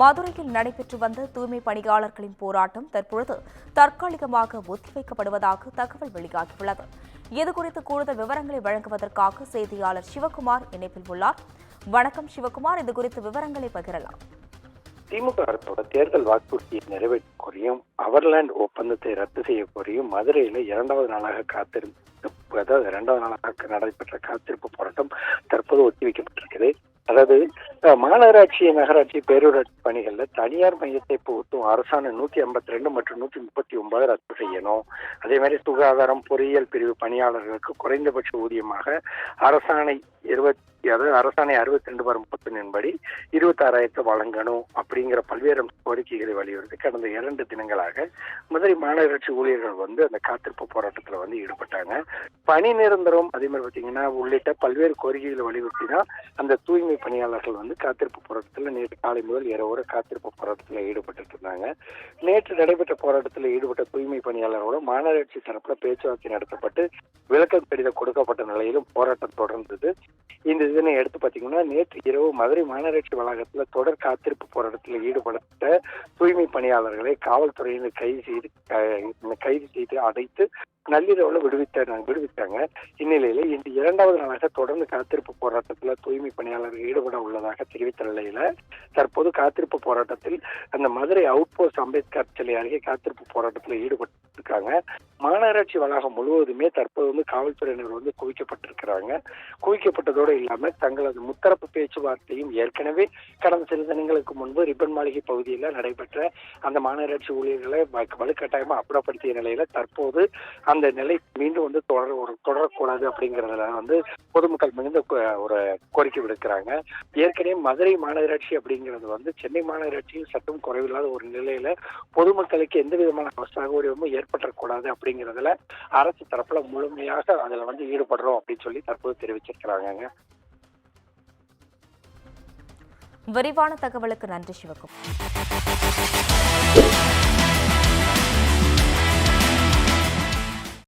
மதுரையில் நடைபெற்று வந்த தூய்மை பணியாளர்களின் போராட்டம் தற்பொழுது தற்காலிகமாக ஒத்திவைக்கப்படுவதாக தகவல் வெளியாகியுள்ளது. இதுகுறித்து கூடுதல் விவரங்களை வழங்குவதற்காக செய்தியாளர் சிவகுமார் இணைப்பில் உள்ளார். வணக்கம் சிவகுமார், இதுகுறித்து விவரங்களை பகிரலாம். திமுக அரசோட தேர்தல் வாக்குறுதியை நிறைவேற்ற கோரியும் அவர்லேண்ட் ஒப்பந்தத்தை ரத்து செய்ய கோரியும் மதுரையில இரண்டாவது நாளாக நடைபெற்ற காத்திருப்பு போராட்டம் தற்போது ஒத்திவைக்கப்பட்டிருக்கிறது. அதாவது மாநகராட்சி, நகராட்சி, பேரூராட்சி பணிகள்ல தனியார் மையத்தை புகுத்தும் அரசாணை 152 மற்றும் 139 ரத்து செய்யணும். அதே மாதிரி சுகாதாரம், பொறியியல் பிரிவு பணியாளர்களுக்கு குறைந்தபட்ச ஊதியமாக அரசாணை 62/31 படி 26,000 வழங்கணும் அப்படிங்கிற பல்வேறு கோரிக்கைகளை வலியுறுத்தி கடந்த 2 தினங்களாக மதுரை மாநகராட்சி ஊழியர்கள் அந்த காத்திருப்பு போராட்டத்தில் ஈடுபட்டாங்க. பணி நிரந்தரம், அதே மாதிரி பார்த்தீங்கன்னா உள்ளிட்ட பல்வேறு கோரிக்கைகளை வலியுறுத்தி தான் அந்த தூய்மை பணியாளர்கள் காத்திருப்பு போராட்டத்தில் நேற்று காலை முதல் இரவு காத்திருப்பு போராட்டத்தில் ஈடுபட்டு இருந்தாங்க. நேற்று நடைபெற்ற போராட்டத்தில் ஈடுபட்ட தூய்மை பணியாளர்களோட மாநகராட்சி தரப்புல பேச்சுவார்த்தை நடத்தப்பட்டு விளக்கம் கடிதம் கொடுக்கப்பட்ட நிலையிலும் போராட்டம் தொடர்ந்தது. இந்த இதனை எடுத்து பார்த்தீங்கன்னா நேற்று இரவு மதுரை மாநகராட்சி வளாகத்தில் தொடர் காத்திருப்பு போராட்டத்தில் ஈடுபட்ட தூய்மை பணியாளர்களை காவல்துறையினர் கைது செய்து அடைத்து நள்ளிரவுல விடுவித்தாங்க. இந்நிலையில இன்று 2வது நாளாக தொடர்ந்து காத்திருப்பு போராட்டத்தில் தூய்மை பணியாளர்கள் ஈடுபட உள்ளதாக தெரிவித்த நிலையில தற்போது காத்திருப்பு போராட்டத்தில் அந்த மதுரை அவுட் போஸ்ட் அம்பேத்கர் சிலை அருகே காத்திருப்பு போராட்டத்தில் ஈடுபட்டிருக்காங்க. மாநகராட்சி வளாகம் முழுவதுமே தற்போது காவல்துறையினர் குவிக்கப்பட்டிருக்கிறாங்க. குவிக்கப்பட்டதோடு இல்லாம தங்களது முத்தரப்பு பேச்சுவார்த்தையும் ஏற்கனவே கடந்த சில தினங்களுக்கு முன்பு ரிப்பன் மாளிகை பகுதியில் நடைபெற்ற அந்த மாநகராட்சி ஊழியர்களை வலுக்கட்டாயமா அப்புறப்படுத்திய நிலையில தற்போது அந்த நிலை மீண்டும் தொடரக்கூடாது அப்படிங்கறதுல பொதுமக்கள் மிகுந்த ஒரு கோரிக்கை விடுக்கிறாங்க. ஏற்கனவே மதுரை மாநகராட்சி அப்படிங்கிறது சென்னை மாநகராட்சியில் சட்டம் குறைவில்லாத ஒரு நிலையில பொதுமக்களுக்கு எந்த விதமான அசௌகரியமும் ஏற்பட்டக்கூடாது அப்படிங்கிறதுல அரசு தரப்புல முழுமையாக அதுல ஈடுபடுறோம் அப்படின்னு சொல்லி தற்போது தெரிவிச்சிருக்கிறாங்க. விரிவான தகவலுக்கு நன்றி சிவகுமார்.